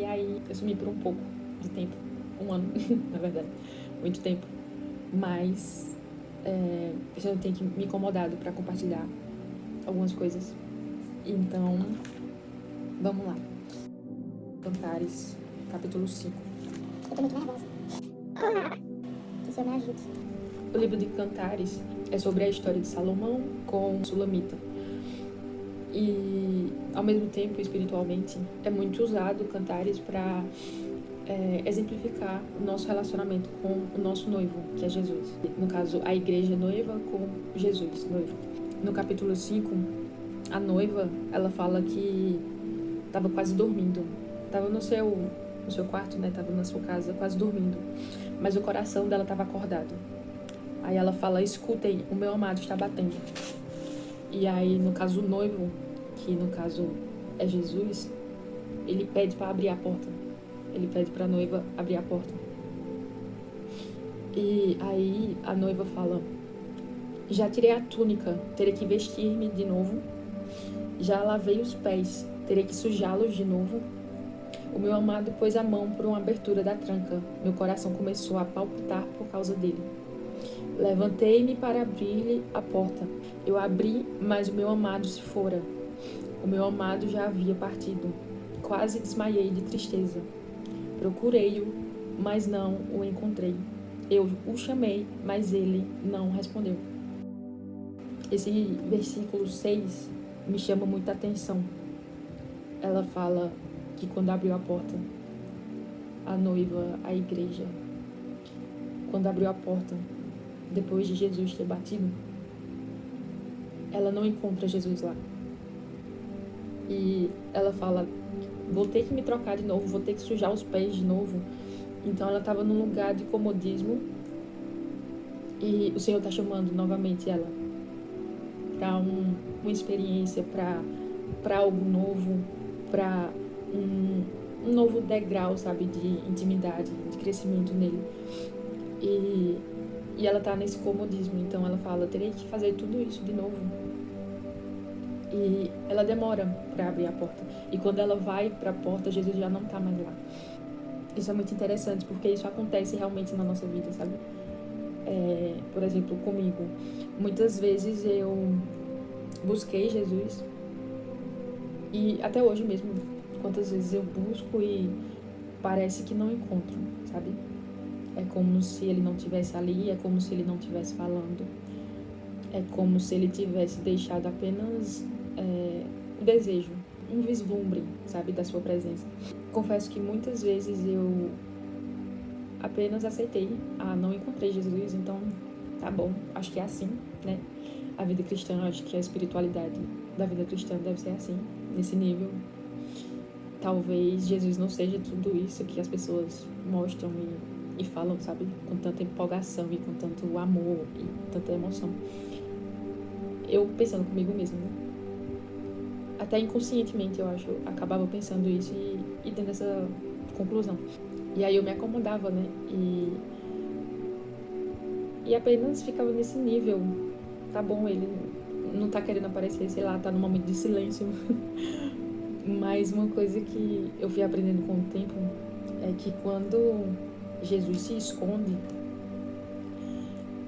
E aí eu sumi por um pouco de tempo, 1 ano, na verdade, muito tempo. Mas eu tenho que me incomodado para compartilhar algumas coisas. Então, vamos lá. Cantares, capítulo 5. Eu tô muito nervosa. Que o Senhor me ajude. O livro de Cantares é sobre a história de Salomão com Sulamita. E, ao mesmo tempo, espiritualmente, é muito usado Cantares para exemplificar o nosso relacionamento com o nosso noivo, que é Jesus. No caso, a igreja noiva com Jesus, noivo. No capítulo 5, a noiva, ela fala que estava quase dormindo. Estava no seu quarto, né? Estava na sua casa, quase dormindo. Mas o coração dela estava acordado. Aí ela fala, escutem, o meu amado está batendo. E aí, no caso, o noivo, que no caso é Jesus, ele pede para abrir a porta. Ele pede para a noiva abrir a porta. E aí a noiva fala, já tirei a túnica, terei que vestir-me de novo. Já lavei os pés, terei que sujá-los de novo. O meu amado pôs a mão por uma abertura da tranca. Meu coração começou a palpitar por causa dele. Levantei-me para abrir-lhe a porta. Eu abri, mas o meu amado se fora. O meu amado já havia partido. Quase desmaiei de tristeza. Procurei-o, mas não o encontrei. Eu o chamei, mas ele não respondeu. Esse versículo 6 me chama muita atenção. Ela fala que quando abriu a porta, a noiva, a igreja, quando abriu a porta, depois de Jesus ter batido, ela não encontra Jesus lá. E ela fala, vou ter que me trocar de novo, vou ter que sujar os pés de novo. Então ela estava num lugar de comodismo e o Senhor está chamando novamente ela para uma experiência, para algo novo, para um novo degrau, sabe, de intimidade, de crescimento nele. E ela tá nesse comodismo, então ela fala, terei que fazer tudo isso de novo. E ela demora para abrir a porta. E quando ela vai para a porta, Jesus já não tá mais lá. Isso é muito interessante, porque isso acontece realmente na nossa vida, sabe? Por exemplo, comigo. Muitas vezes eu busquei Jesus. E até hoje mesmo, quantas vezes eu busco e parece que não encontro, sabe? É como se ele não estivesse ali, é como se ele não estivesse falando. É como se ele tivesse deixado apenas um desejo, um vislumbre, sabe, da sua presença. Confesso que muitas vezes eu apenas aceitei, não encontrei Jesus, então tá bom, acho que é assim, né? A vida cristã, acho que a espiritualidade da vida cristã deve ser assim, nesse nível. Talvez Jesus não seja tudo isso que as pessoas mostram e falam, sabe? Com tanta empolgação e com tanto amor e tanta emoção. Eu pensando comigo mesma, né? Até inconscientemente, eu acho, acabava pensando isso e tendo essa conclusão. E aí eu me acomodava, né? E apenas ficava nesse nível. Tá bom, ele não tá querendo aparecer, sei lá, tá num momento de silêncio. Mas uma coisa que eu fui aprendendo com o tempo é que quando Jesus se esconde,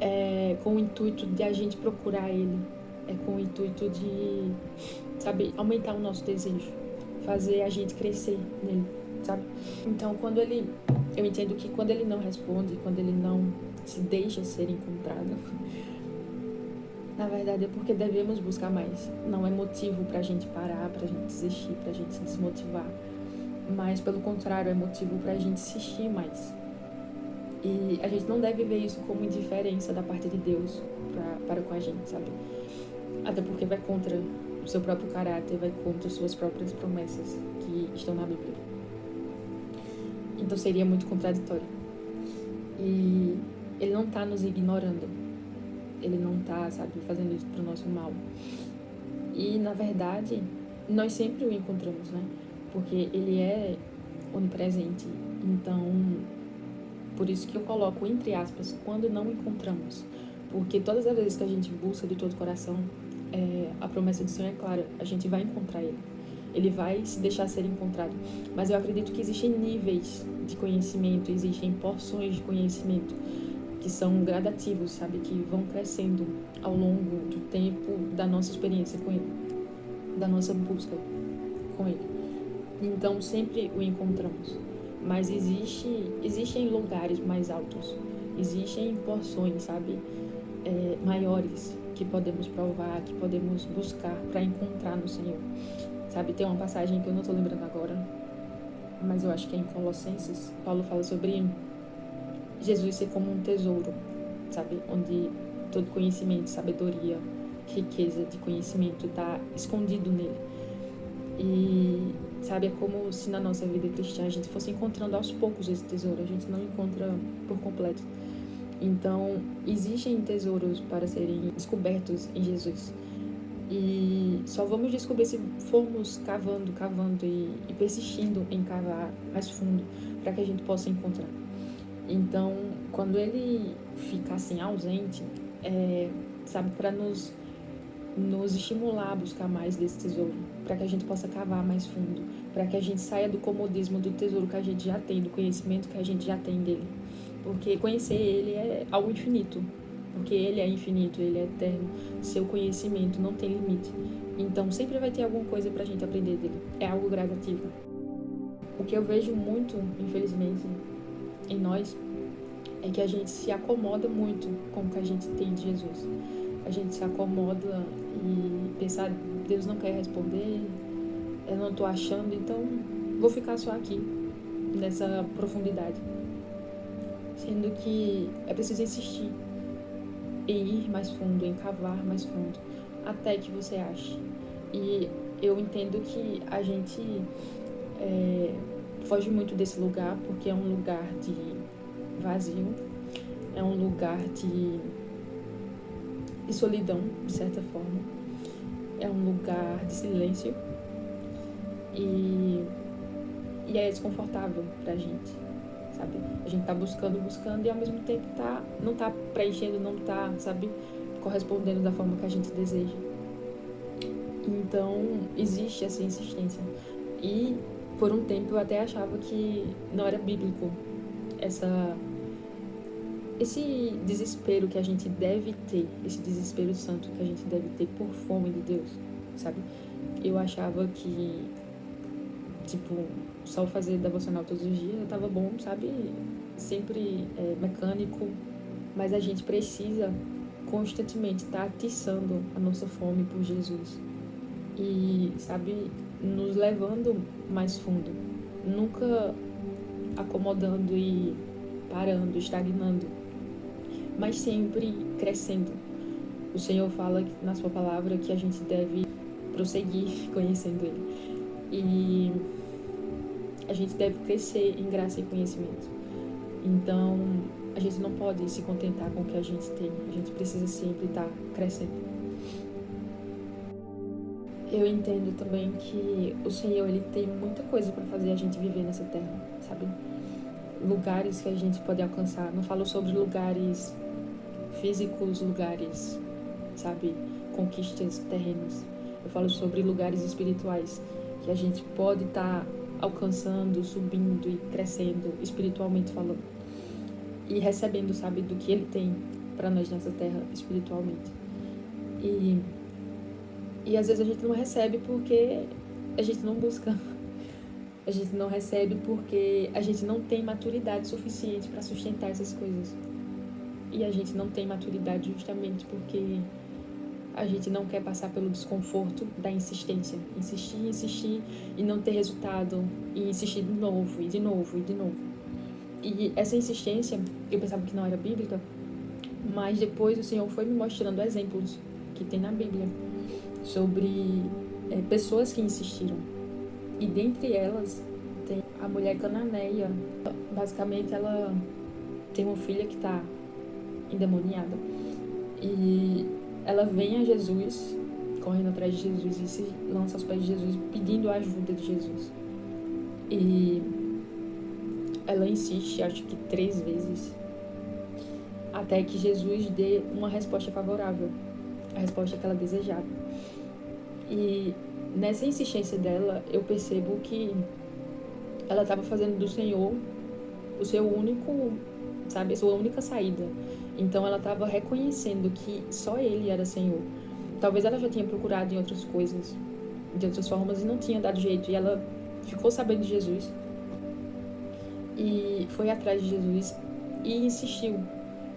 é com o intuito de a gente procurar ele, é com o intuito de, sabe, aumentar o nosso desejo, fazer a gente crescer nele, sabe? Então, eu entendo que quando ele não responde, quando ele não se deixa ser encontrado, na verdade é porque devemos buscar mais. Não é motivo pra gente parar, pra gente desistir, pra gente se desmotivar. Mas, pelo contrário, é motivo pra gente insistir mais. E a gente não deve ver isso como indiferença da parte de Deus para com a gente, sabe? Até porque vai contra o seu próprio caráter, vai contra suas próprias promessas que estão na Bíblia. Então seria muito contraditório. E ele não tá nos ignorando. Ele não tá, sabe, fazendo isso pro nosso mal. E, na verdade, nós sempre o encontramos, né? Porque ele é onipresente. Então, por isso que eu coloco entre aspas, quando não encontramos. Porque todas as vezes que a gente busca de todo o coração, a promessa do Senhor é clara, a gente vai encontrar ele. ele vai se deixar ser encontrado. Mas eu acredito que existem níveis de conhecimento, existem porções de conhecimento que são gradativos, sabe? Que vão crescendo ao longo do tempo da nossa experiência com ele, da nossa busca com ele. Então, sempre o encontramos. Mas existem lugares mais altos, existem porções, sabe? Maiores que podemos provar, que podemos buscar para encontrar no Senhor. Sabe, tem uma passagem que eu não estou lembrando agora, mas eu acho que é em Colossenses. Paulo fala sobre Jesus ser como um tesouro, sabe? Onde todo conhecimento, sabedoria, riqueza de conhecimento está escondido nele. E, sabe, é como se na nossa vida cristã a gente fosse encontrando aos poucos esse tesouro. A gente não encontra por completo. Então, existem tesouros para serem descobertos em Jesus. E só vamos descobrir se formos cavando e persistindo em cavar mais fundo para que a gente possa encontrar. Então, quando ele fica assim ausente, sabe, para nos estimular a buscar mais desse tesouro, para que a gente possa cavar mais fundo, para que a gente saia do comodismo do tesouro que a gente já tem, do conhecimento que a gente já tem dele. Porque conhecer ele é algo infinito, porque ele é infinito, ele é eterno, seu conhecimento não tem limite. Então sempre vai ter alguma coisa pra gente aprender dele, é algo gradativo. O que eu vejo muito, infelizmente, em nós, é que a gente se acomoda muito com o que a gente tem de Jesus. A gente se acomoda e pensa, Deus não quer responder, eu não tô achando, então vou ficar só aqui, nessa profundidade. Sendo que é preciso insistir em ir mais fundo, em cavar mais fundo, até que você ache. E eu entendo que a gente foge muito desse lugar, porque é um lugar de vazio, é um lugar de solidão, de certa forma, é um lugar de silêncio e é desconfortável pra gente, sabe? A gente tá buscando e ao mesmo tempo não tá preenchendo, não tá, sabe, correspondendo da forma que a gente deseja. Então, existe essa insistência. E, por um tempo, eu até achava que não era bíblico esse desespero que a gente deve ter, esse desespero santo que a gente deve ter por fome de Deus, sabe? Eu achava que, tipo, só fazer devocional todos os dias tava bom, sabe? Sempre mecânico, mas a gente precisa constantemente estar atiçando a nossa fome por Jesus e, sabe, nos levando mais fundo, nunca acomodando e parando, estagnando, mas sempre crescendo. O Senhor fala na sua palavra que a gente deve prosseguir conhecendo Ele e a gente deve crescer em graça e conhecimento. Então, a gente não pode se contentar com o que a gente tem. A gente precisa sempre estar crescendo. Eu entendo também que o Senhor, Ele tem muita coisa para fazer a gente viver nessa terra, sabe? Lugares que a gente pode alcançar. Não falo sobre lugares físicos, lugares, sabe? Conquistas terrenas. Eu falo sobre lugares espirituais que a gente pode estar alcançando, subindo e crescendo, espiritualmente falando. E recebendo, sabe, do que Ele tem para nós nessa terra, espiritualmente. E às vezes a gente não recebe porque a gente não busca. A gente não recebe porque a gente não tem maturidade suficiente para sustentar essas coisas. E a gente não tem maturidade justamente porque a gente não quer passar pelo desconforto da insistência. Insistir e não ter resultado. E insistir de novo, e de novo, e de novo. E essa insistência, eu pensava que não era bíblica, mas depois o Senhor foi me mostrando exemplos que tem na Bíblia sobre pessoas que insistiram. E dentre elas tem a mulher cananeia. Basicamente ela tem uma filha que está endemoniada. E ela vem a Jesus, correndo atrás de Jesus e se lança aos pés de Jesus, pedindo a ajuda de Jesus. E ela insiste, acho que 3 vezes, até que Jesus dê uma resposta favorável, a resposta que ela desejava. E nessa insistência dela, eu percebo que ela estava fazendo do Senhor o seu único, sabe, a sua única saída. Então ela estava reconhecendo que só Ele era Senhor. Talvez ela já tinha procurado em outras coisas, de outras formas, e não tinha dado jeito. E ela ficou sabendo de Jesus e foi atrás de Jesus e insistiu,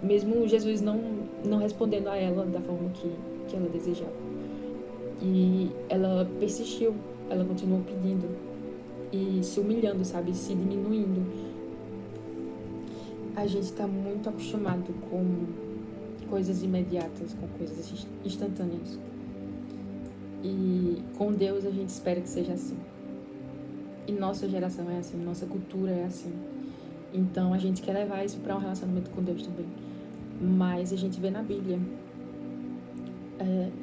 mesmo Jesus não respondendo a ela da forma que ela desejava. E ela persistiu, ela continuou pedindo e se humilhando, sabe, se diminuindo. A gente está muito acostumado com coisas imediatas, com coisas instantâneas. E com Deus a gente espera que seja assim. E nossa geração é assim, nossa cultura é assim. Então a gente quer levar isso para um relacionamento com Deus também. Mas a gente vê na Bíblia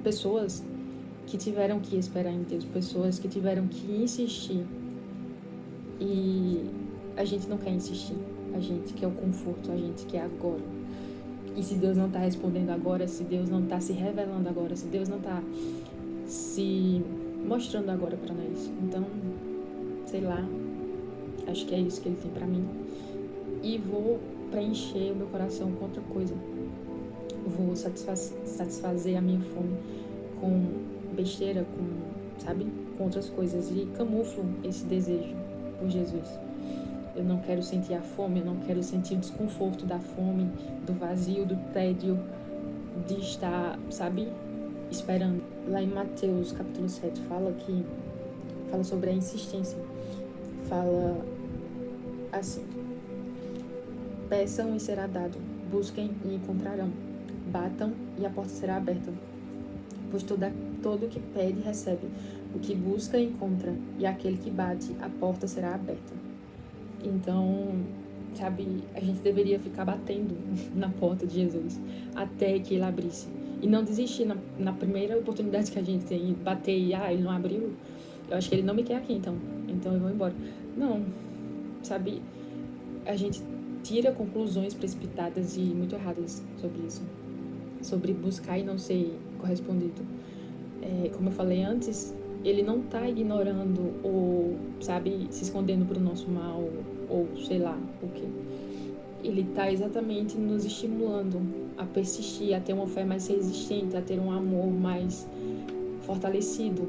pessoas que tiveram que esperar em Deus, pessoas que tiveram que insistir. E a gente não quer insistir, a gente quer o conforto, a gente quer agora. E se Deus não está respondendo agora, se Deus não está se revelando agora, se Deus não está se mostrando agora para nós, então, sei lá, acho que é isso que Ele tem para mim. E vou preencher o meu coração com outra coisa. Vou satisfazer a minha fome com besteira, com outras coisas. E camuflo esse desejo por Jesus. Eu não quero sentir a fome, eu não quero sentir o desconforto da fome, do vazio, do tédio, de estar, esperando. Lá em Mateus, capítulo 7, fala sobre a insistência. Fala assim: peçam e será dado, busquem e encontrarão, batam e a porta será aberta. Pois todo que pede, recebe, o que busca, encontra, e aquele que bate, a porta será aberta. Então, a gente deveria ficar batendo na porta de Jesus até que Ele abrisse. E não desistir na primeira oportunidade que a gente tem, bater e, Ele não abriu, eu acho que Ele não me quer aqui, então eu vou embora. Não, a gente tira conclusões precipitadas e muito erradas sobre isso. Sobre buscar e não ser correspondido. Como eu falei antes, Ele não está ignorando ou, se escondendo para o nosso mal, ou sei lá o quê. Ele está exatamente nos estimulando a persistir, a ter uma fé mais resistente, a ter um amor mais fortalecido,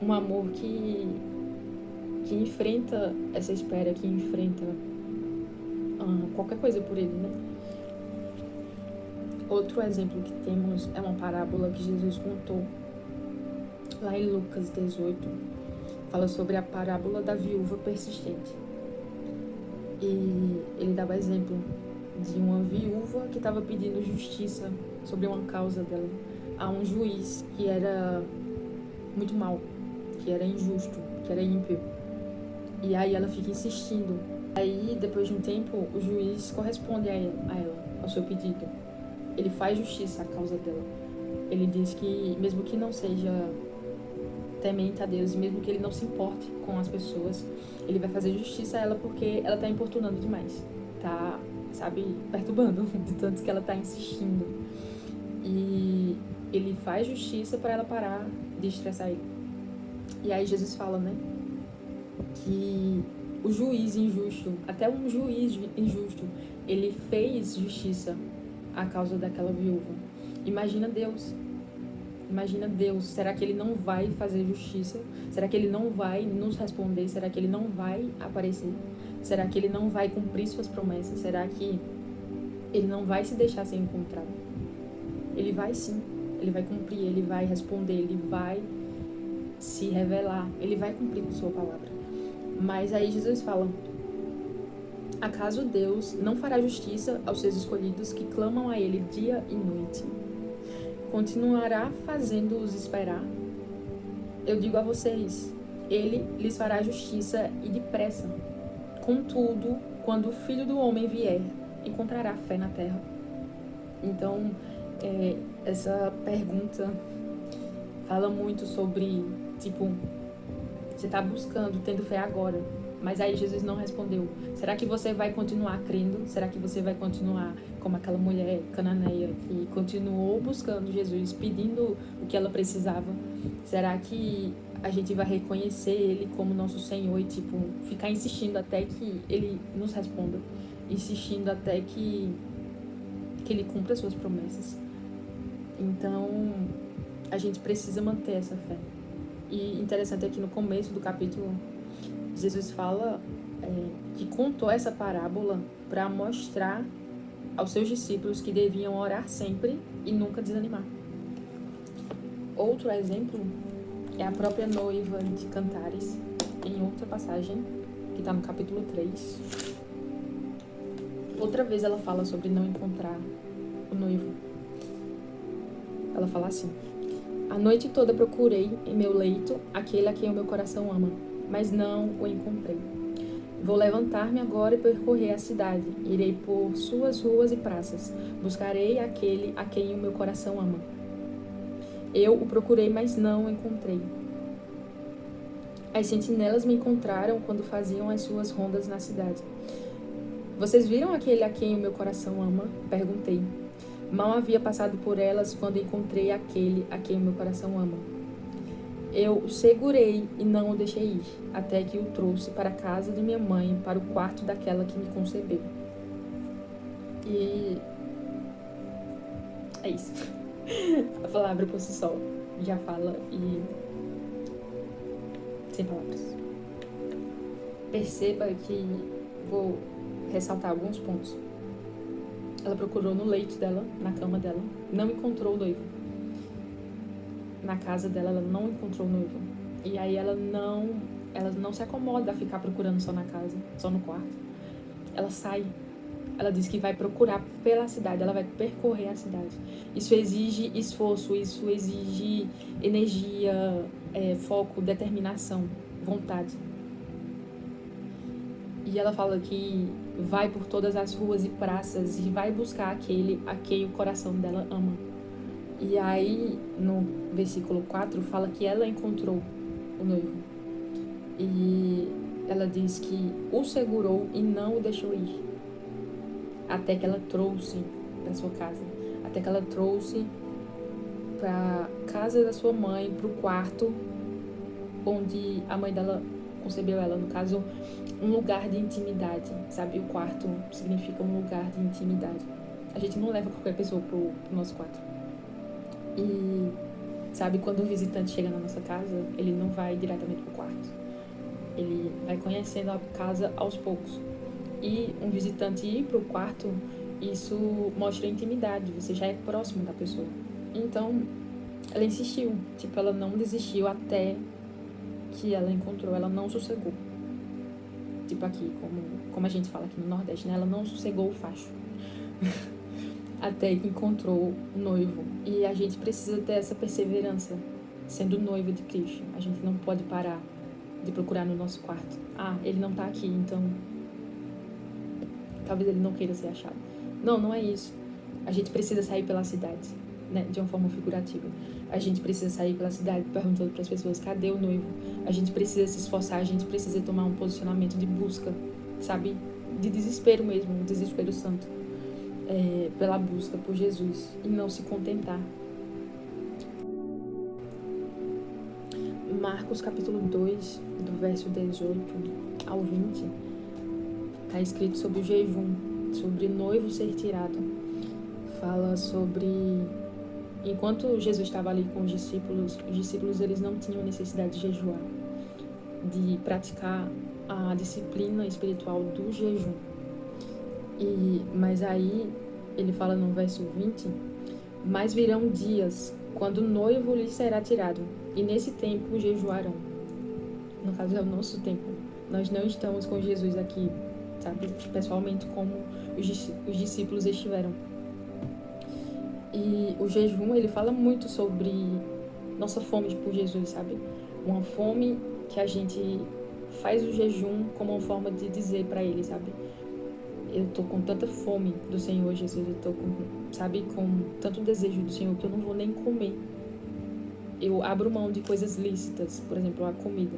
um amor que enfrenta essa espera, que enfrenta qualquer coisa por Ele, né? Outro exemplo que temos é uma parábola que Jesus contou lá em Lucas 18. Fala sobre a parábola da viúva persistente. E ele dava exemplo de uma viúva que estava pedindo justiça sobre uma causa dela a um juiz que era muito mau, que era injusto, que era ímpio. E aí ela fica insistindo. Aí, depois de um tempo, o juiz corresponde a ela, ao seu pedido. Ele faz justiça à causa dela. Ele diz que, mesmo que não seja temente a Deus, mesmo que ele não se importe com as pessoas, ele vai fazer justiça a ela porque ela tá importunando demais. Tá, perturbando de tanto que ela tá insistindo. E ele faz justiça para ela parar de estressar ele. E aí Jesus fala, né, que o juiz injusto, até um juiz injusto, ele fez justiça à causa daquela viúva. Imagina Deus. Será que Ele não vai fazer justiça? Será que Ele não vai nos responder? Será que Ele não vai aparecer? Será que Ele não vai cumprir suas promessas? Será que Ele não vai se deixar ser encontrado? Ele vai sim. Ele vai cumprir, Ele vai responder, Ele vai se revelar, Ele vai cumprir com sua palavra. Mas aí Jesus fala: acaso Deus não fará justiça aos seus escolhidos que clamam a Ele dia e noite? Continuará fazendo-os esperar? Eu digo a vocês, Ele lhes fará justiça e depressa. Contudo, quando o Filho do Homem vier, encontrará fé na terra? Então, essa pergunta fala muito sobre, você está buscando, tendo fé agora, mas aí Jesus não respondeu. Será que você vai continuar crendo? Será que você vai continuar como aquela mulher cananeia que continuou buscando Jesus, pedindo o que ela precisava, Será que a gente vai reconhecer Ele como nosso Senhor e, tipo, ficar insistindo até que Ele nos responda? Insistindo até que Ele cumpra as suas promessas? Então, a gente precisa manter essa fé. E interessante é que no começo do capítulo, Jesus fala que contou essa parábola para mostrar aos seus discípulos que deviam orar sempre e nunca desanimar. Outro exemplo é a própria noiva de Cantares, em outra passagem, que está no capítulo 3. Outra vez ela fala sobre não encontrar o noivo. Ela fala assim: a noite toda procurei em meu leito aquele a quem o meu coração ama, mas não o encontrei. Vou levantar-me agora e percorrer a cidade. Irei por suas ruas e praças. Buscarei aquele a quem o meu coração ama. Eu o procurei, mas não o encontrei. As sentinelas me encontraram quando faziam as suas rondas na cidade. Vocês viram aquele a quem o meu coração ama? Perguntei. Mal havia passado por elas quando encontrei aquele a quem o meu coração ama. Eu o segurei e não o deixei ir, até que o trouxe para a casa de minha mãe, para o quarto daquela que me concebeu. E é isso. A palavra por si só já fala e sem palavras. Perceba que vou ressaltar alguns pontos. Ela procurou no leito dela, na cama dela, não encontrou o noivo. Na casa dela, ela não encontrou o noivo. E aí ela não se acomoda a ficar procurando só na casa, só no quarto. Ela sai. Ela diz que vai procurar pela cidade, ela vai percorrer a cidade. Isso exige esforço, isso exige energia, foco, determinação, vontade. E ela fala que vai por todas as ruas e praças e vai buscar aquele a quem o coração dela ama. E aí, no versículo 4, fala que ela encontrou o noivo. E ela diz que o segurou e não o deixou ir. Até que ela trouxe para sua casa. Até que ela trouxe para casa da sua mãe, para o quarto onde a mãe dela concebeu ela. No caso, um lugar de intimidade, sabe? O quarto significa um lugar de intimidade. A gente não leva qualquer pessoa pro nosso quarto. E, sabe, quando o visitante chega na nossa casa, ele não vai diretamente pro quarto. Ele vai conhecendo a casa aos poucos. E um visitante ir pro quarto, isso mostra intimidade, você já é próximo da pessoa. Então, ela insistiu, tipo, ela não desistiu até que ela encontrou, ela não sossegou. Tipo aqui, como a gente fala aqui no Nordeste, né? Ela não sossegou o facho. Até que encontrou o noivo. E a gente precisa ter essa perseverança, sendo noiva de Cristo. A gente não pode parar de procurar no nosso quarto. Ah, ele não tá aqui, então talvez ele não queira ser achado. Não é isso. A gente precisa sair pela cidade, né? De uma forma figurativa. A gente precisa sair pela cidade perguntando para as pessoas, cadê o noivo? A gente precisa se esforçar, a gente precisa tomar um posicionamento de busca, sabe? De desespero mesmo, um desespero santo. Pela busca por Jesus e não se contentar. Marcos capítulo 2, do verso 18 ao 20, está escrito sobre o jejum, sobre o noivo ser tirado. Fala sobre... Enquanto Jesus estava ali com os discípulos eles não tinham necessidade de jejuar, de praticar a disciplina espiritual do jejum. Mas aí, ele fala no verso 20, mas virão dias quando o noivo lhe será tirado, e nesse tempo jejuarão. No caso, é o nosso tempo. Nós não estamos com Jesus aqui, sabe? Pessoalmente, como os discípulos estiveram. E o jejum, ele fala muito sobre nossa fome por Jesus, sabe? Uma fome que a gente faz o jejum como uma forma de dizer para ele, sabe? Eu tô com tanta fome do Senhor Jesus, eu tô com tanto desejo do Senhor que eu não vou nem comer. Eu abro mão de coisas lícitas, por exemplo, a comida,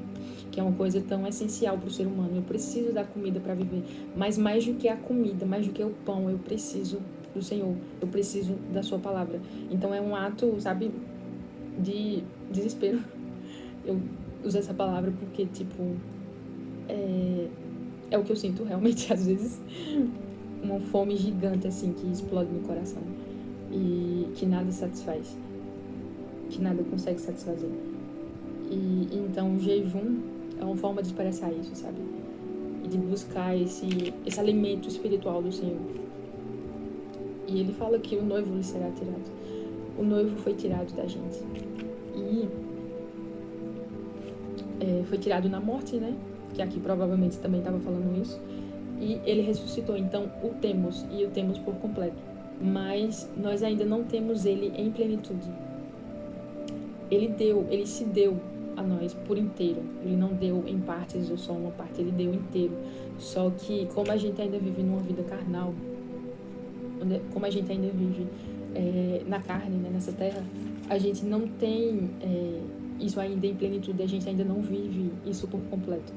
que é uma coisa tão essencial para o ser humano. Eu preciso da comida para viver, mas mais do que a comida, mais do que o pão, eu preciso do Senhor, eu preciso da sua palavra. Então é um ato, sabe, de desespero. Eu uso essa palavra porque, tipo, é o que eu sinto realmente, às vezes. Uma fome gigante, assim, que explode no coração. E que nada satisfaz. Que nada consegue satisfazer. E então o jejum é uma forma de expressar isso, sabe? E de buscar esse alimento espiritual do Senhor. E ele fala que o noivo lhe será tirado. O noivo foi tirado da gente. E foi tirado na morte, né? Que aqui provavelmente também estava falando isso. E ele ressuscitou, então o temos, e o temos por completo. Mas nós ainda não temos ele em plenitude. Ele se deu a nós por inteiro. Ele não deu em partes ou só uma parte, ele deu inteiro. Só que como a gente ainda vive numa vida carnal, como a gente ainda vive na carne, né, nessa terra, a gente não tem isso ainda em plenitude, a gente ainda não vive isso por completo.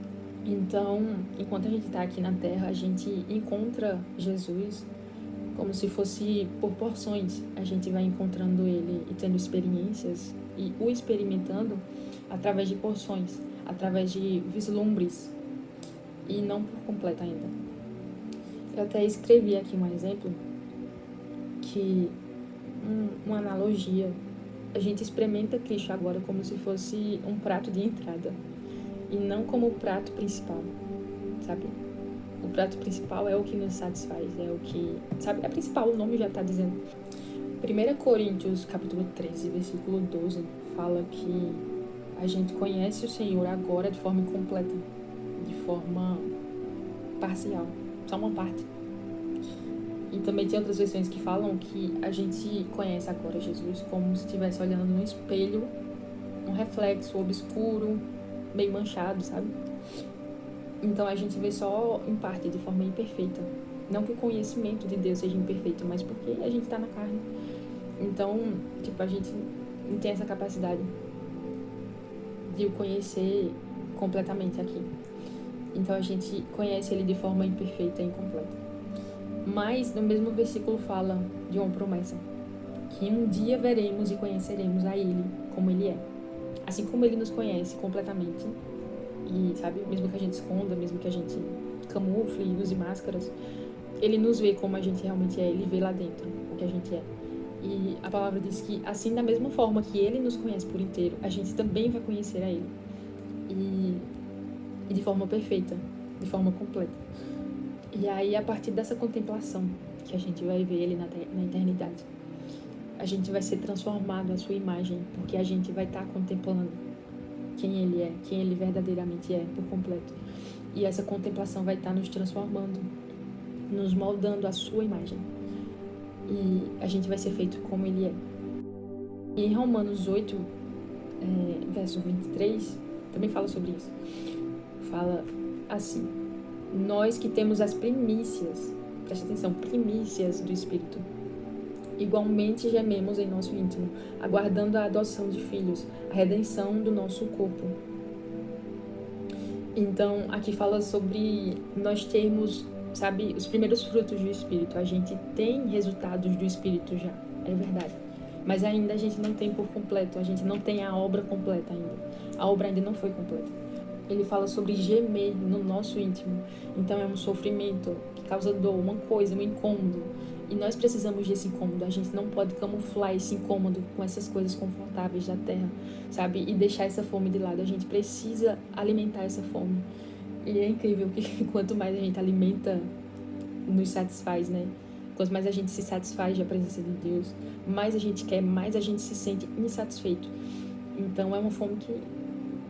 Então, enquanto a gente está aqui na terra, a gente encontra Jesus como se fosse por porções. A gente vai encontrando ele e tendo experiências e o experimentando através de porções, através de vislumbres e não por completo ainda. Eu até escrevi aqui um exemplo que uma analogia. A gente experimenta Cristo agora como se fosse um prato de entrada e não como o prato principal, sabe? O prato principal é o que nos satisfaz, é o que, sabe? É principal, o nome já está dizendo. 1 Coríntios, capítulo 13, versículo 12, fala que a gente conhece o Senhor agora de forma incompleta, de forma parcial, só uma parte. E também tem outras versões que falam que a gente conhece agora Jesus como se estivesse olhando num espelho, um reflexo obscuro, meio manchado, sabe? Então a gente vê só em parte, de forma imperfeita. Não que o conhecimento de Deus seja imperfeito, mas porque a gente tá na carne. Então, tipo, a gente não tem essa capacidade de o conhecer completamente aqui. Então a gente conhece ele de forma imperfeita e incompleta. Mas no mesmo versículo fala de uma promessa, que um dia veremos e conheceremos a ele como ele é. Assim como ele nos conhece completamente, e sabe, mesmo que a gente esconda, mesmo que a gente camufle e use máscaras, ele nos vê como a gente realmente é, ele vê lá dentro o que a gente é. E a palavra diz que assim, da mesma forma que ele nos conhece por inteiro, a gente também vai conhecer a ele. E de forma perfeita, de forma completa. E aí, a partir dessa contemplação, que a gente vai ver ele na eternidade, a gente vai ser transformado à sua imagem, porque a gente vai estar contemplando quem ele é, quem ele verdadeiramente é, por completo. E essa contemplação vai estar nos transformando, nos moldando à sua imagem. E a gente vai ser feito como ele é. E em Romanos 8, verso 23, também fala sobre isso. Fala assim: nós que temos as primícias, presta atenção, primícias do Espírito, igualmente gememos em nosso íntimo, aguardando a adoção de filhos, a redenção do nosso corpo. Então, aqui fala sobre nós termos, sabe, os primeiros frutos do Espírito. A gente tem resultados do Espírito já, é verdade. Mas ainda a gente não tem por completo, a gente não tem a obra completa ainda. A obra ainda não foi completa. Ele fala sobre gemer no nosso íntimo. Então é um sofrimento que causa dor, uma coisa, um incômodo. E nós precisamos desse incômodo. A gente não pode camuflar esse incômodo com essas coisas confortáveis da terra, sabe? E deixar essa fome de lado. A gente precisa alimentar essa fome. E é incrível que quanto mais a gente alimenta, nos satisfaz, né? Quanto mais a gente se satisfaz da presença de Deus, mais a gente quer, mais a gente se sente insatisfeito. Então é uma fome que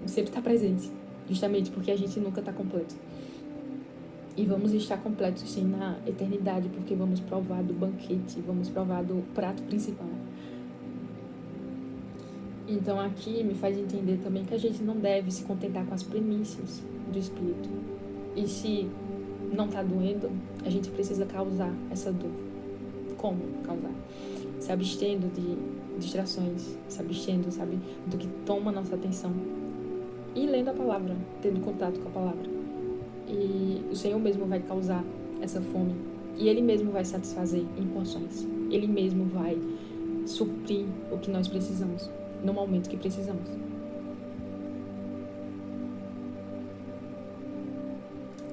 sempre está presente. Justamente porque a gente nunca está completo. E vamos estar completos sim na eternidade, porque vamos provar do banquete, vamos provar do prato principal. Então aqui me faz entender também que a gente não deve se contentar com as primícias do Espírito. E se não está doendo, a gente precisa causar essa dor. Como causar? Se abstendo de distrações, se abstendo, sabe, do que toma nossa atenção. E lendo a palavra, tendo contato com a palavra. E o Senhor mesmo vai causar essa fome. E Ele mesmo vai satisfazer em porções. Ele mesmo vai suprir o que nós precisamos. no momento que precisamos.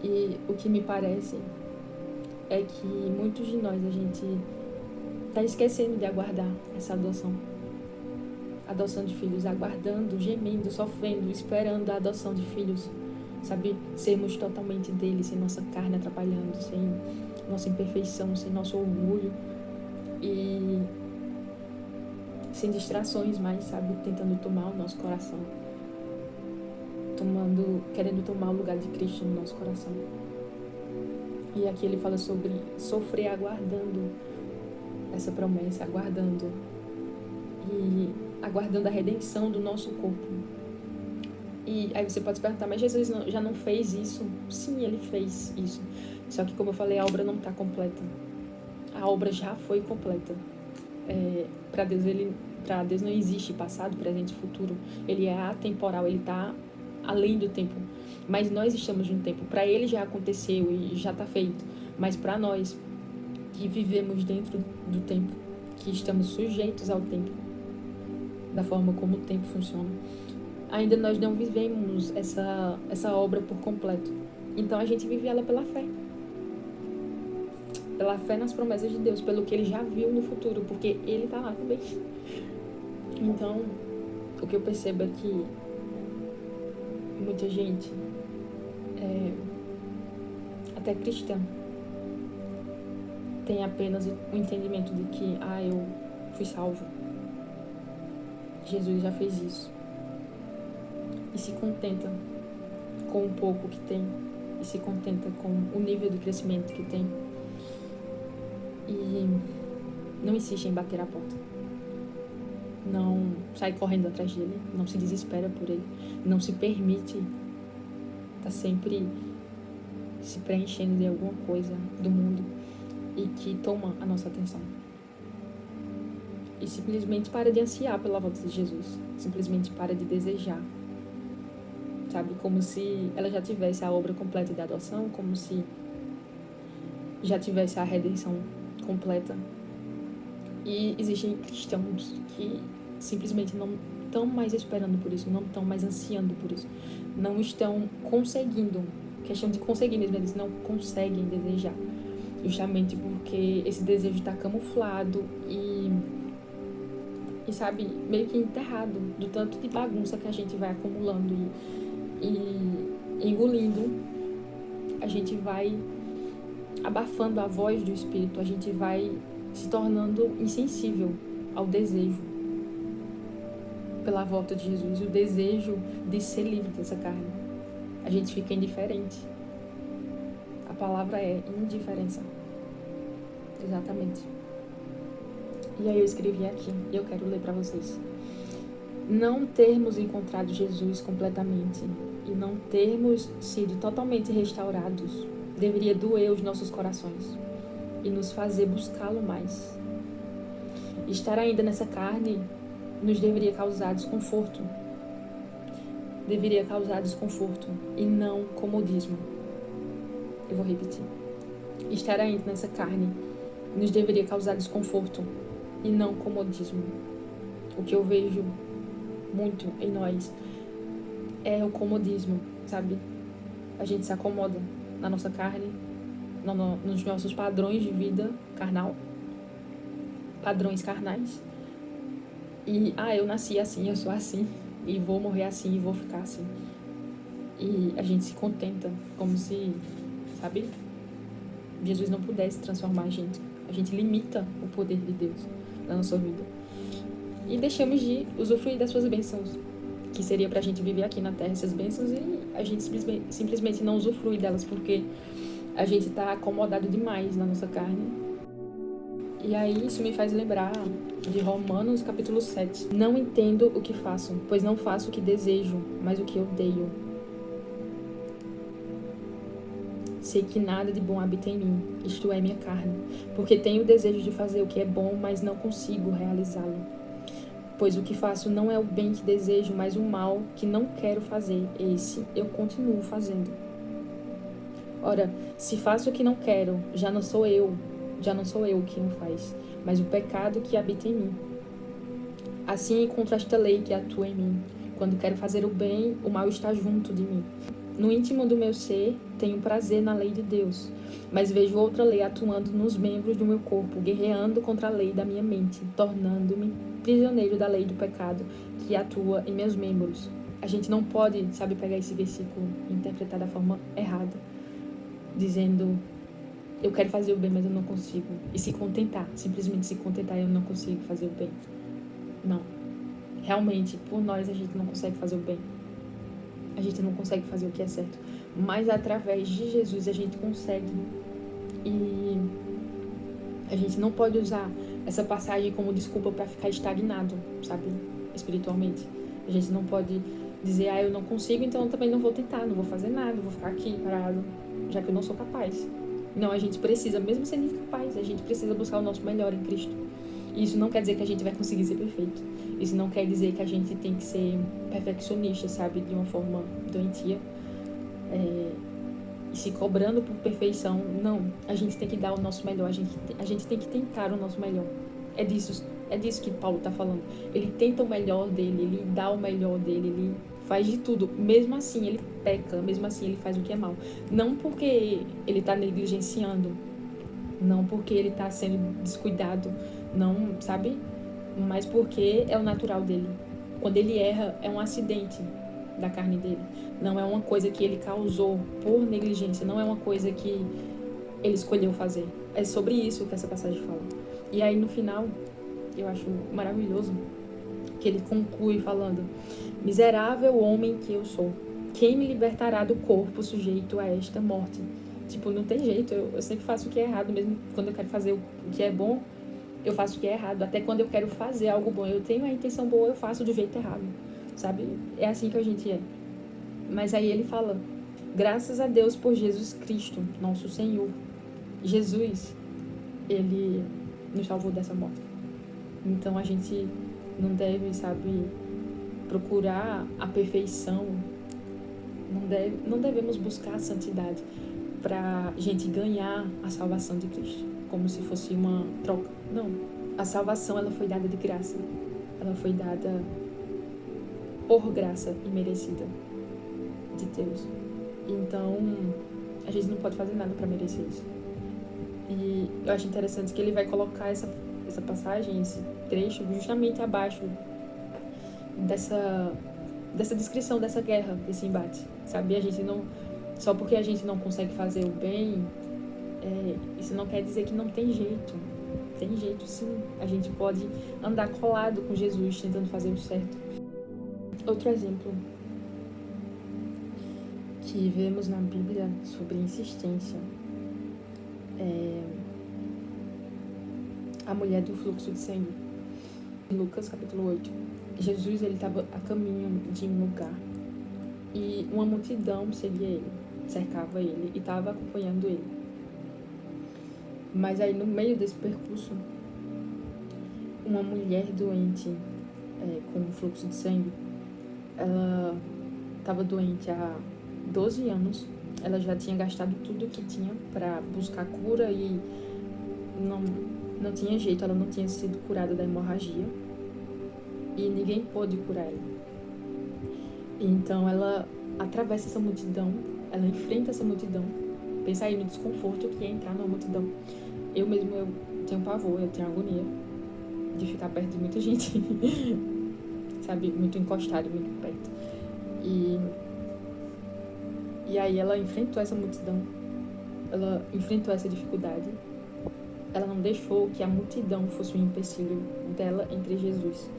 E o que me parece é que muitos de nós, a gente está esquecendo de aguardar essa adoção de filhos, aguardando, gemendo, sofrendo, esperando a adoção de filhos, sabe? Sermos totalmente dele, sem nossa carne atrapalhando, sem nossa imperfeição, sem nosso orgulho e sem distrações mais, sabe? Tentando tomar o nosso coração, querendo tomar o lugar de Cristo no nosso coração. E aqui ele fala sobre sofrer aguardando essa promessa, aguardando a redenção do nosso corpo. E aí você pode se perguntar, mas Jesus já não fez isso? Sim, ele fez isso. Só que, como eu falei, a obra não está completa. A obra já foi completa. Para Deus não existe passado, presente e futuro. Ele é atemporal, ele está além do tempo. Mas nós estamos no tempo. Para ele já aconteceu e já está feito. Mas para nós, que vivemos dentro do tempo, que estamos sujeitos ao tempo, da forma como o tempo funciona, ainda nós não vivemos essa obra por completo. Então a gente vive ela pela fé. Pela fé nas promessas de Deus, pelo que ele já viu no futuro, porque ele está lá também. Então, o que eu percebo é que muita gente, até cristã, tem apenas o entendimento de que, eu fui salvo. Jesus já fez isso. E se contenta com o pouco que tem. E se contenta com o nível de crescimento que tem. E não insiste em bater a porta. Não sai correndo atrás dele. Não se desespera por ele. Não se permite. Tá sempre se preenchendo de alguma coisa do mundo e que toma a nossa atenção. E simplesmente para de ansiar pela volta de Jesus. Simplesmente para de desejar. Sabe? Como se ela já tivesse a obra completa de adoção, como se já tivesse a redenção completa. E existem cristãos que simplesmente não estão mais esperando por isso, não estão mais ansiando por isso, não estão conseguindo, questão de conseguir mesmo, eles não conseguem desejar, justamente porque esse desejo está camuflado e sabe, meio que enterrado do tanto de bagunça que a gente vai acumulando e engolindo. A gente vai abafando a voz do Espírito, a gente vai se tornando insensível ao desejo pela volta de Jesus, o desejo de ser livre dessa carne. A gente fica indiferente. A palavra é indiferença. Exatamente. E aí eu escrevi aqui, e eu quero ler para vocês. Não termos encontrado Jesus completamente e não termos sido totalmente restaurados deveria doer os nossos corações e nos fazer buscá-lo mais. Estar ainda nessa carne nos deveria causar desconforto. Deveria causar desconforto e não comodismo. Eu vou repetir. Estar ainda nessa carne nos deveria causar desconforto e não comodismo. O que eu vejo muito em nós é o comodismo, sabe? A gente se acomoda na nossa carne, nos nossos padrões de vida carnal, padrões carnais. E, eu nasci assim, eu sou assim, e vou morrer assim, e vou ficar assim. E a gente se contenta, como se, sabe, Jesus não pudesse transformar a gente. A gente limita o poder de Deus na nossa vida. E deixamos de usufruir das suas bênçãos, que seria pra gente viver aqui na terra essas bênçãos, e a gente simplesmente não usufrui delas, porque a gente tá acomodado demais na nossa carne. E aí isso me faz lembrar de Romanos capítulo 7. Não entendo o que faço, pois não faço o que desejo, mas o que odeio. Sei que nada de bom habita em mim, isto é, minha carne, porque tenho o desejo de fazer o que é bom, mas não consigo realizá-lo. Pois o que faço não é o bem que desejo, mas o mal que não quero fazer, esse eu continuo fazendo. Ora, se faço o que não quero, já não sou eu quem o faz, mas o pecado que habita em mim. Assim encontro esta lei que atua em mim. Quando quero fazer o bem, o mal está junto de mim. No íntimo do meu ser, tenho prazer na lei de Deus, mas vejo outra lei atuando nos membros do meu corpo, guerreando contra a lei da minha mente, tornando-me prisioneiro da lei do pecado que atua em meus membros. A gente não pode, pegar esse versículo e interpretar da forma errada, dizendo, eu quero fazer o bem, mas eu não consigo. E se contentar, simplesmente se contentar, eu não consigo fazer o bem. Não. Realmente, por nós, a gente não consegue fazer o bem. A gente não consegue fazer o que é certo. Mas através de Jesus, a gente consegue. E a gente não pode usar essa passagem como desculpa para ficar estagnado, espiritualmente. A gente não pode dizer, eu não consigo, então eu também não vou tentar, não vou fazer nada, vou ficar aqui parado, já que eu não sou capaz. Não, a gente precisa, mesmo sendo incapaz, a gente precisa buscar o nosso melhor em Cristo. E isso não quer dizer que a gente vai conseguir ser perfeito. Isso não quer dizer que a gente tem que ser perfeccionista, de uma forma doentia. E se cobrando por perfeição. Não, a gente tem que dar o nosso melhor, a gente tem que tentar o nosso melhor. É disso que Paulo está falando. Ele tenta o melhor dele, ele dá o melhor dele, ele faz de tudo. Mesmo assim, ele peca, mesmo assim, ele faz o que é mal. Não porque ele está negligenciando, não porque ele está sendo descuidado, não, mas porque é o natural dele. Quando ele erra, é um acidente da carne dele. Não é uma coisa que ele causou por negligência, não é uma coisa que ele escolheu fazer. É sobre isso que essa passagem fala. E aí, no final, eu acho maravilhoso que ele conclui falando: miserável homem que eu sou, quem me libertará do corpo sujeito a esta morte? Não tem jeito, eu sempre faço o que é errado, mesmo quando eu quero fazer o que é bom, eu faço o que é errado. Até quando eu quero fazer algo bom, eu tenho a intenção boa, eu faço do jeito errado, É assim que a gente é. Mas aí ele fala, graças a Deus por Jesus Cristo, nosso Senhor. Jesus, ele nos salvou dessa morte. Então a gente não deve, procurar a perfeição. Não devemos buscar a santidade pra gente ganhar a salvação de Cristo, como se fosse uma troca. Não. A salvação, ela foi dada de graça. Ela foi dada por graça e merecida de Deus. Então, a gente não pode fazer nada para merecer isso. E eu acho interessante que ele vai colocar essa passagem, esse trecho, justamente abaixo dessa descrição dessa guerra, desse embate, A gente não... Só porque a gente não consegue fazer o bem, isso não quer dizer que não tem jeito. Tem jeito, sim. A gente pode andar colado com Jesus, tentando fazer o certo. Outro exemplo que vemos na Bíblia sobre insistência é a mulher do fluxo de sangue. Em Lucas, capítulo 8. Jesus, ele estava a caminho de um lugar e uma multidão seguia ele, cercava ele e estava acompanhando ele. Mas aí, no meio desse percurso, uma mulher doente com fluxo de sangue, ela estava doente há 12 anos, ela já tinha gastado tudo que tinha para buscar cura e não tinha jeito, ela não tinha sido curada da hemorragia e ninguém pôde curar ela. Então ela atravessa essa multidão, ela enfrenta essa multidão. Pensa aí no desconforto que é entrar numa multidão. Eu tenho pavor, eu tenho agonia de ficar perto de muita gente, muito encostado, muito perto. E aí ela enfrentou essa multidão, ela enfrentou essa dificuldade, ela não deixou que a multidão fosse um empecilho dela entre Jesus.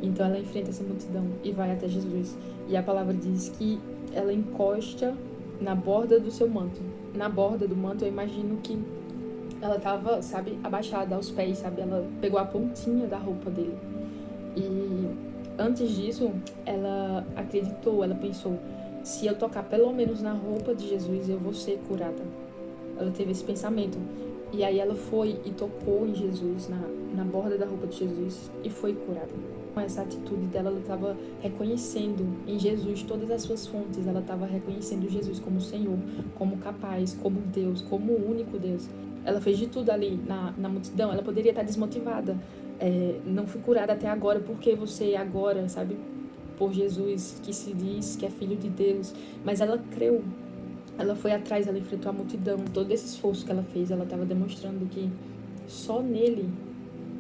Então ela enfrenta essa multidão e vai até Jesus. E a palavra diz que ela encosta na borda do seu manto. Na borda do manto, eu imagino que ela estava, abaixada aos pés, Ela pegou a pontinha da roupa dele. E antes disso, ela acreditou, ela pensou, se eu tocar pelo menos na roupa de Jesus, eu vou ser curada. Ela teve esse pensamento. E aí ela foi e tocou em Jesus, na borda da roupa de Jesus, e foi curada. Com essa atitude dela, ela estava reconhecendo em Jesus todas as suas fontes. Ela estava reconhecendo Jesus como Senhor, como capaz, como Deus, como o único Deus. Ela fez de tudo ali na multidão. Ela poderia estar desmotivada. Não fui curada até agora, porque você agora, sabe? Por Jesus, que se diz que é filho de Deus. Mas ela creu, ela foi atrás, ela enfrentou a multidão. Todo esse esforço que ela fez, ela estava demonstrando que só nele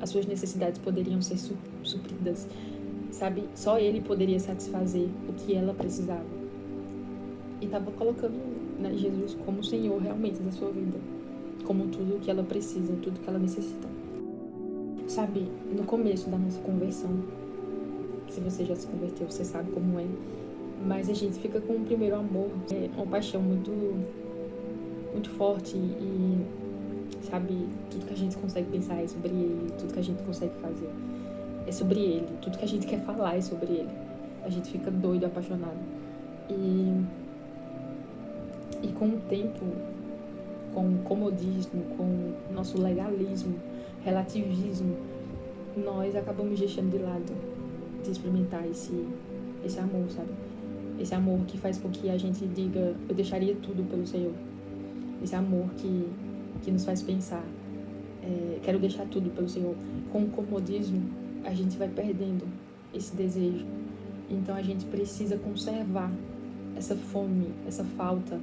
as suas necessidades poderiam ser supridas, sabe? Só ele poderia satisfazer o que ela precisava. E estava colocando, né, Jesus como Senhor realmente da sua vida, como tudo o que ela precisa, tudo que ela necessita. Sabe, no começo da nossa conversão, se você já se converteu, você sabe como é, mas a gente fica com o primeiro amor, uma paixão muito, muito forte e, sabe, tudo que a gente consegue pensar é sobre ele, tudo que a gente consegue fazer é sobre ele, tudo que a gente quer falar é sobre ele. A gente fica doido, apaixonado. E com o tempo, com o comodismo, com o nosso legalismo, relativismo, nós acabamos deixando de lado de experimentar esse amor, sabe? Esse amor que faz com que a gente diga, eu deixaria tudo pelo Senhor. Esse amor que nos faz pensar, quero deixar tudo pelo Senhor. Com o comodismo, a gente vai perdendo esse desejo. Então a gente precisa conservar essa fome, essa falta.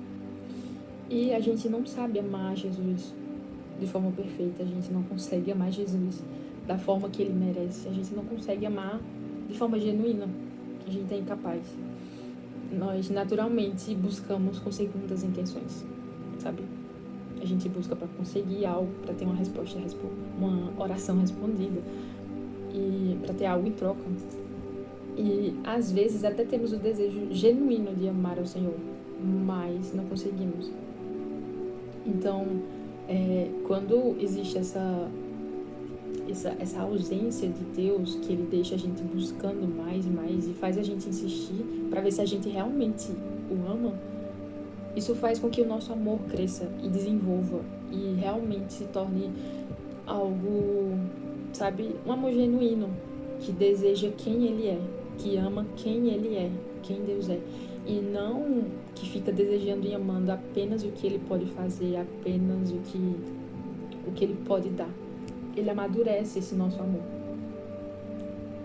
E a gente não sabe amar Jesus de forma perfeita. A gente não consegue amar Jesus da forma que ele merece. A gente não consegue amar de forma genuína. A gente é incapaz. Nós naturalmente buscamos com segundas intenções, sabe? A gente busca para conseguir algo, para ter uma resposta, uma oração respondida e para ter algo em troca. E às vezes até temos o desejo genuíno de amar ao Senhor, mas não conseguimos. Então, quando existe essa ausência de Deus, que ele deixa a gente buscando mais e mais e faz a gente insistir para ver se a gente realmente o ama, isso faz com que o nosso amor cresça e desenvolva e realmente se torne algo, sabe, um amor genuíno, que deseja quem ele é, que ama quem ele é, quem Deus é, e não que fica desejando e amando apenas o que ele pode fazer, apenas o que ele pode dar. Ele amadurece esse nosso amor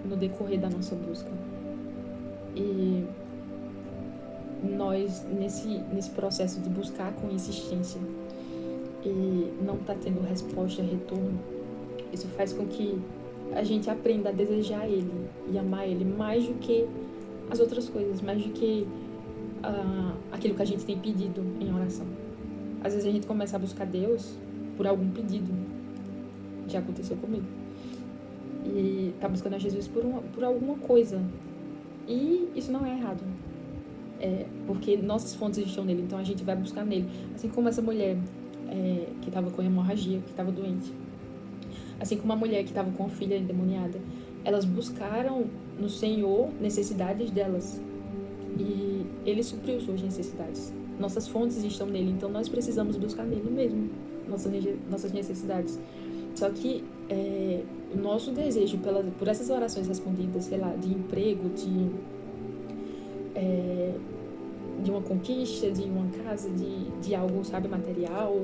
no decorrer da nossa busca. E nós, nesse processo de buscar com insistência e não tá tendo resposta, retorno, isso faz com que a gente aprenda a desejar ele e amar ele mais do que as outras coisas, mais do que aquilo que a gente tem pedido em oração. Às vezes a gente começa a buscar Deus por algum pedido. Já aconteceu comigo. E tá buscando a Jesus por alguma coisa. E isso não é errado. Porque nossas fontes estão nele, então a gente vai buscar nele. Assim como essa mulher que estava com hemorragia, que estava doente. Assim como a mulher que estava com a filha endemoniada. Elas buscaram no Senhor necessidades delas. E ele supriu suas necessidades. Nossas fontes estão nele, então nós precisamos buscar nele mesmo nossas necessidades. Só que o nosso desejo por essas orações respondidas, sei lá, de emprego, de uma conquista, de uma casa, de algo, sabe, material,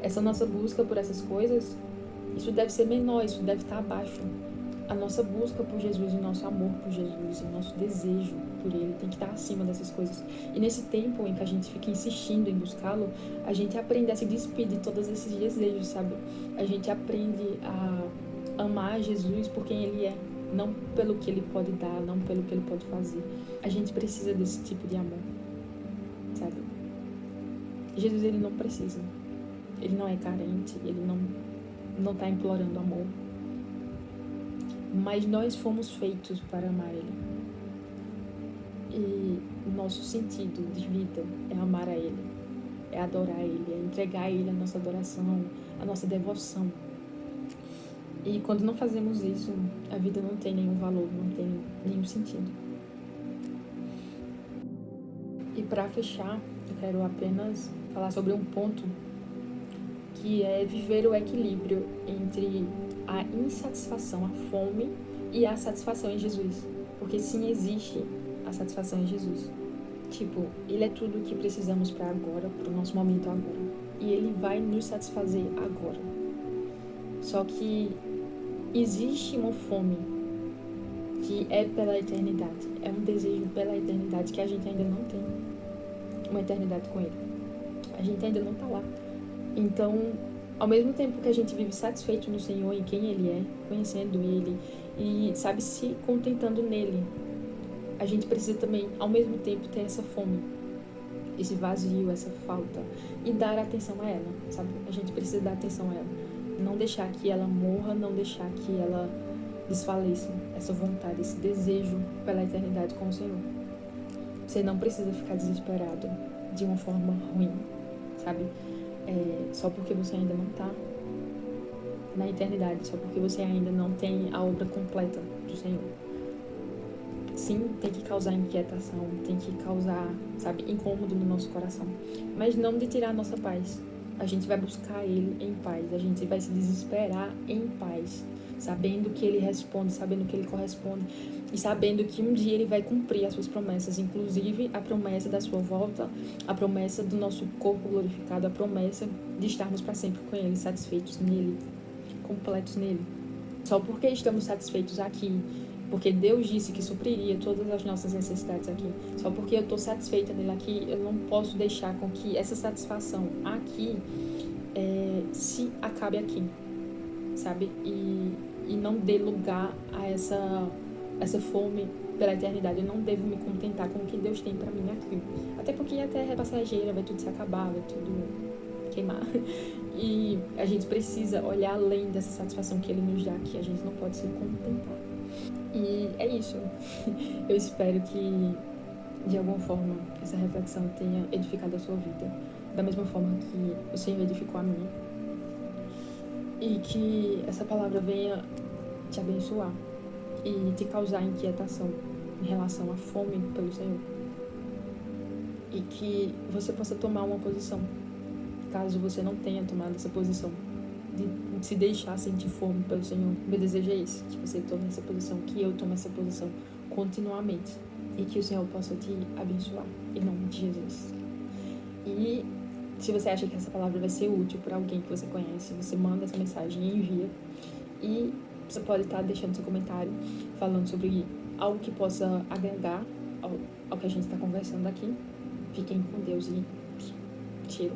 essa nossa busca por essas coisas, isso deve ser menor, isso deve estar abaixo. A nossa busca por Jesus, o nosso amor por Jesus, o nosso desejo por ele tem que estar acima dessas coisas. E nesse tempo em que a gente fica insistindo em buscá-lo, a gente aprende a se despedir de todos esses desejos, sabe? A gente aprende a amar Jesus por quem ele é, não pelo que ele pode dar, não pelo que ele pode fazer. A gente precisa desse tipo de amor, sabe? Jesus, ele não precisa. Ele não é carente, ele não está implorando amor. Mas nós fomos feitos para amar ele. E o nosso sentido de vida é amar a ele, é adorar ele, é entregar a ele a nossa adoração, a nossa devoção. E quando não fazemos isso, a vida não tem nenhum valor, não tem nenhum sentido. E para fechar, eu quero apenas falar sobre um ponto que é viver o equilíbrio entre a insatisfação, a fome e a satisfação em Jesus. Porque sim, existe a satisfação em Jesus. Tipo, ele é tudo o que precisamos para agora, para o nosso momento agora. E ele vai nos satisfazer agora. Só que existe uma fome que é pela eternidade. É um desejo pela eternidade que a gente ainda não tem. Uma eternidade com Ele. A gente ainda não tá lá. Então, ao mesmo tempo que a gente vive satisfeito no Senhor, em quem Ele é, conhecendo Ele e, sabe, se contentando nele, a gente precisa também, ao mesmo tempo, ter essa fome, esse vazio, essa falta, e dar atenção a ela, sabe? A gente precisa dar atenção a ela. Não deixar que ela morra, não deixar que ela desfaleça, essa vontade, esse desejo pela eternidade com o Senhor. Você não precisa ficar desesperado de uma forma ruim, sabe? Só porque você ainda não tá na eternidade, só porque você ainda não tem a obra completa do Senhor. Sim, tem que causar inquietação, tem que causar, sabe, incômodo no nosso coração, mas não de tirar a nossa paz. A gente vai buscar Ele em paz, a gente vai se desesperar em paz, sabendo que Ele responde, sabendo que Ele corresponde e sabendo que um dia Ele vai cumprir as suas promessas, inclusive a promessa da sua volta, a promessa do nosso corpo glorificado, a promessa de estarmos para sempre com Ele, satisfeitos nele, completos nele. Só porque estamos satisfeitos aqui, porque Deus disse que supriria todas as nossas necessidades aqui, só porque eu estou satisfeita nele aqui, eu não posso deixar com que essa satisfação aqui se acabe aqui, sabe? E não dê lugar a essa fome pela eternidade. Eu não devo me contentar com o que Deus tem para mim aqui, até porque a terra é passageira, vai tudo se acabar, vai tudo queimar. E a gente precisa olhar além dessa satisfação que Ele nos dá aqui, a gente não pode se contentar. E é isso. Eu espero que, de alguma forma, essa reflexão tenha edificado a sua vida, da mesma forma que o Senhor edificou a minha. E que essa palavra venha te abençoar e te causar inquietação em relação à fome pelo Senhor. E que você possa tomar uma posição, caso você não tenha tomado essa posição, de se deixar sentir fome pelo Senhor. Meu desejo é esse, que você tome essa posição, que eu tome essa posição continuamente, e que o Senhor possa te abençoar, em nome de Jesus. E se você acha que essa palavra vai ser útil para alguém que você conhece, você manda essa mensagem e envia. E você pode estar deixando seu comentário, falando sobre algo que possa agregar ao que a gente está conversando aqui. Fiquem com Deus e cheiro.